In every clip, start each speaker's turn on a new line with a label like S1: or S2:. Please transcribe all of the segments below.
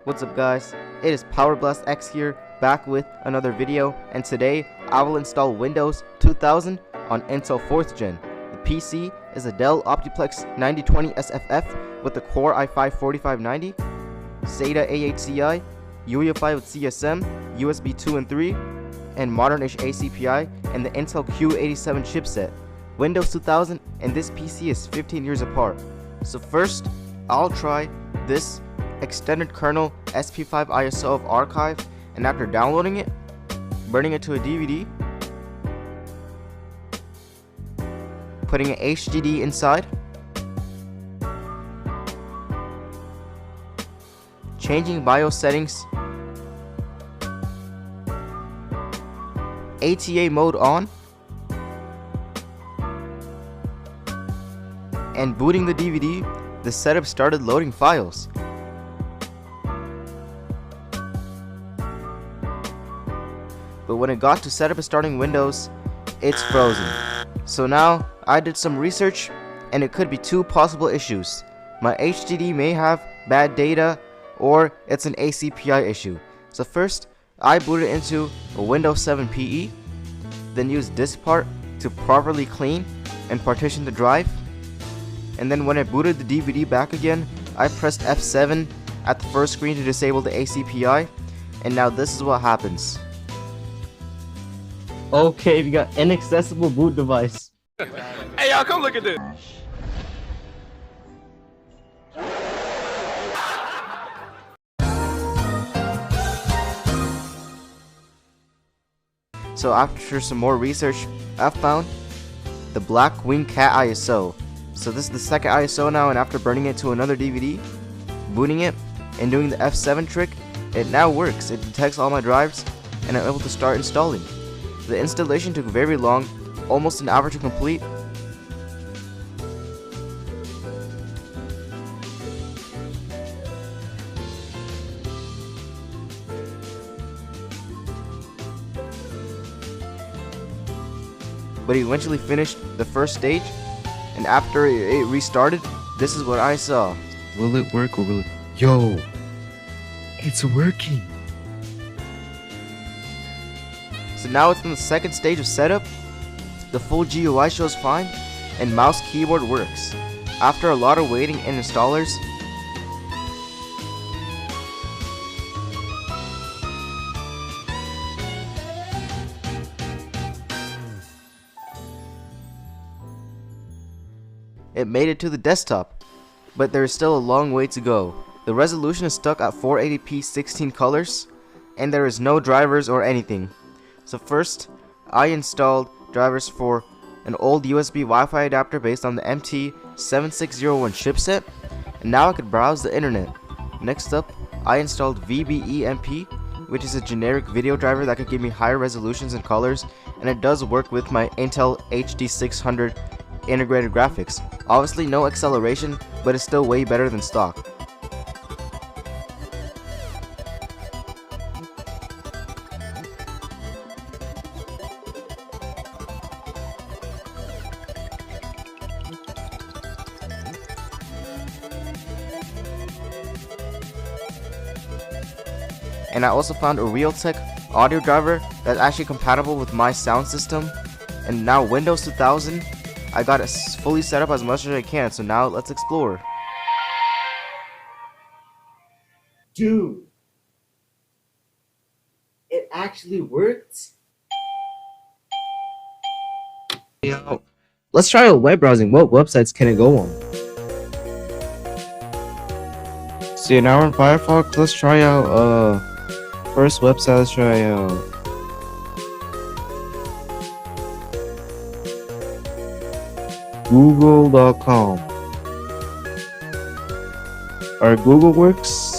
S1: What's up guys, it is PowerBlast X here, back with another video, and today I will install Windows 2000 on Intel 4th Gen. The PC is a Dell Optiplex 9020 SFF with the Core i5-4590, SATA ACPI, UEFI with CSM, USB 2 and 3, and modern-ish ACPI, and the Intel Q87 chipset. Windows 2000 and this PC is 15 years apart. So first, I'll try this extended kernel SP5 ISO of archive, and after downloading it, burning it to a DVD, putting an HDD inside, changing BIOS settings, ATA mode on, and booting the DVD, the setup started loading files. But when it got to setup and starting Windows, it's frozen. So now, I did some research, and it could be two possible issues. My HDD may have bad data, or it's an ACPI issue. So first, I booted into a Windows 7 PE, then used diskpart to properly clean and partition the drive. And then when I booted the DVD back again, I pressed F7 at the first screen to disable the ACPI, and now this is what happens. Okay, we got inaccessible boot device.
S2: Hey y'all, come look at this.
S1: So after some more research, I found the Black Wing Cat ISO. So this is the second ISO now, and after burning it to another DVD, booting it, and doing the F7 trick, it now works. It detects all my drives, and I'm able to start installing. The installation took very long, almost an hour to complete. But he eventually finished the first stage, and after it restarted, this is what I saw.
S3: Will it work or will it? Yo, it's working.
S1: So now it's in the second stage of setup. The full GUI shows fine, and mouse keyboard works. After a lot of waiting and installers, it made it to the desktop, but there is still a long way to go. The resolution is stuck at 480p 16 colors, and there is no drivers or anything. So first, I installed drivers for an old USB Wi-Fi adapter based on the MT7601 chipset, and now I could browse the internet. Next up, I installed VBEMP, which is a generic video driver that could give me higher resolutions and colors, and it does work with my Intel HD600 integrated graphics. Obviously no acceleration, but it's still way better than stock. And I also found a Realtek audio driver that's actually compatible with my sound system. And now Windows 2000, I got it fully set up as much as I can, so now let's explore.
S4: Dude, it actually worked.
S3: Yo, let's try out web browsing. What websites can it go on? See, now we're in Firefox. Let's try out first website. Let's try out Google.com. Our Google works.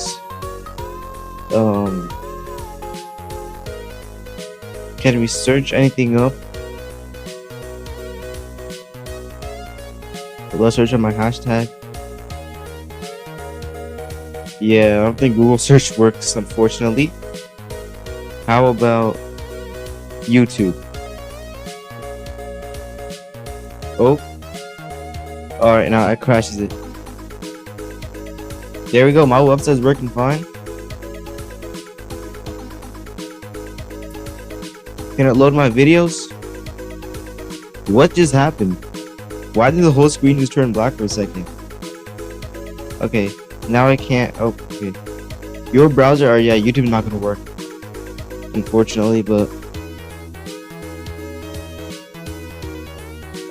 S3: Can we search anything up? Let's search on my hashtag. Yeah, I don't think Google search works, unfortunately. How about YouTube? Oh. Alright, now it crashes it. There we go, my website's working fine. Can it load my videos? What just happened? Why did the whole screen just turn black for a second? Okay, now I can't. Oh, okay. Your browser, or yeah, YouTube not gonna work, unfortunately. But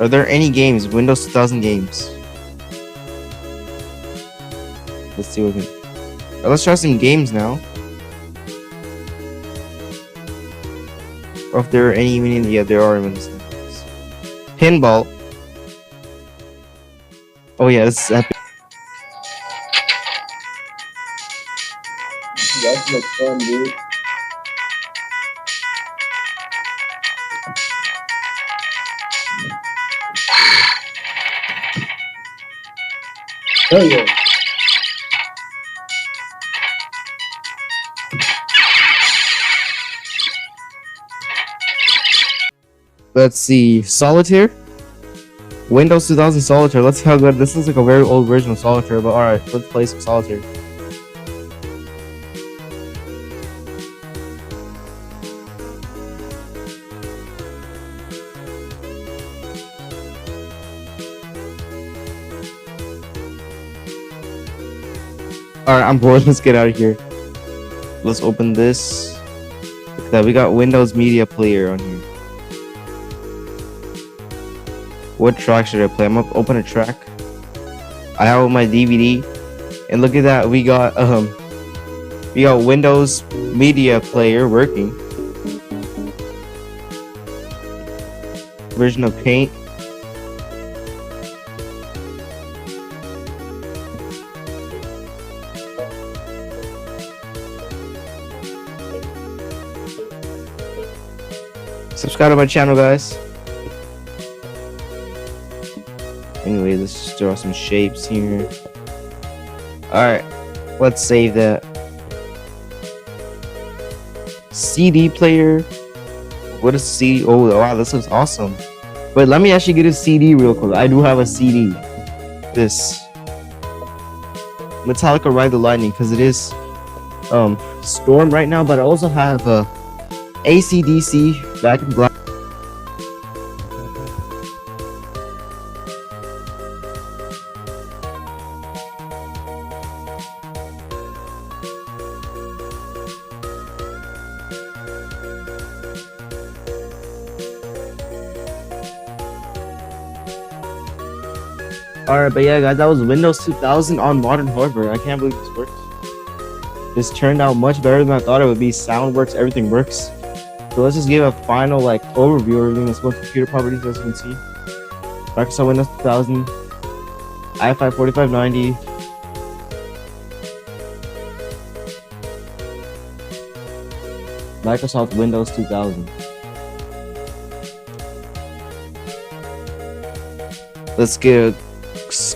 S3: are there any games? Windows 2000 games. Let's see what we can. Let's try some games now. Or if there are any, yeah, there are Windows 2000 games. Pinball. Oh yeah, this is epic.
S4: That's much fun, dude. Oh yeah.
S3: Let's see, Solitaire? Windows 2000 Solitaire. Let's see how good. This looks like a very old version of Solitaire, but alright, let's play some Solitaire. Alright, I'm bored. Let's get out of here. Let's open this. Look at that. We got Windows Media Player on here. What track should I play? I'm gonna open a track. I have my DVD, and look at that. We got Windows Media Player working. Version of Paint. Subscribe to my channel, guys. Anyway, let's just draw some shapes here. Alright, let's save that. CD player. What is CD? Oh wow, this looks awesome. But let me actually get a CD real quick. I do have a CD. This Metallica Ride the Lightning, because it is Storm right now, but I also have ACDC Back in Black. Alright, but yeah guys, that was Windows 2000 on modern hardware. I can't believe this works. This turned out much better than I thought it would be. Sound works, everything works. So let's just give a final overview of everything. Let's go to computer properties. As you can see, Microsoft Windows 2000, i5 4590, Microsoft Windows 2000. Let's get a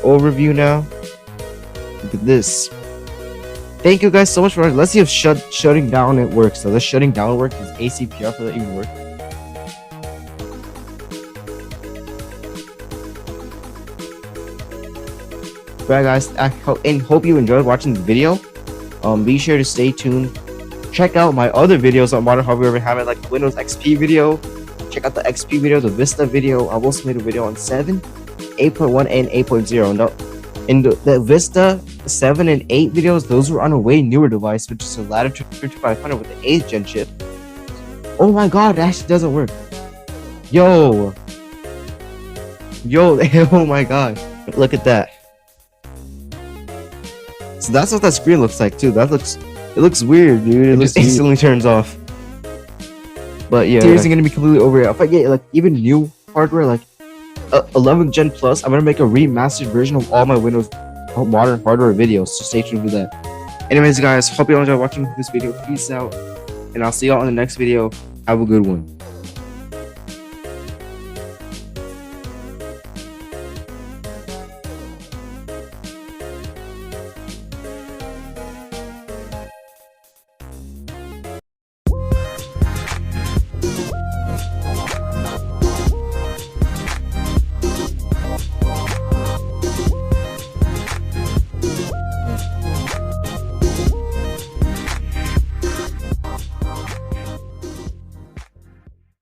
S3: overview now. Look at this. Thank you guys so much for watching. Let's see if shutting down it works. So this shutting down work is ACPI for that even work. Alright guys, I hope you enjoyed watching the video. Be sure to stay tuned. Check out my other videos on modern hardware. We have it like the Windows XP video. Check out the XP video, the Vista video. I also made a video on 7, 8.1, and 8.0. In the Vista 7 and 8 videos, those were on a way newer device, which is a Latitude 5500 with the 8th gen chip. Oh my god, it actually doesn't work. Yo, oh my god, look at that. So that's what that screen looks like too. It looks weird, dude. It just instantly turns off. But yeah, series is gonna be completely over. If I get like even new hardware, like 11th gen plus, I'm gonna make a remastered version of all my Windows modern hardware videos. So stay tuned for that. Anyways, guys, hope you all enjoyed watching this video. Peace out, and I'll see y'all in the next video. Have a good one.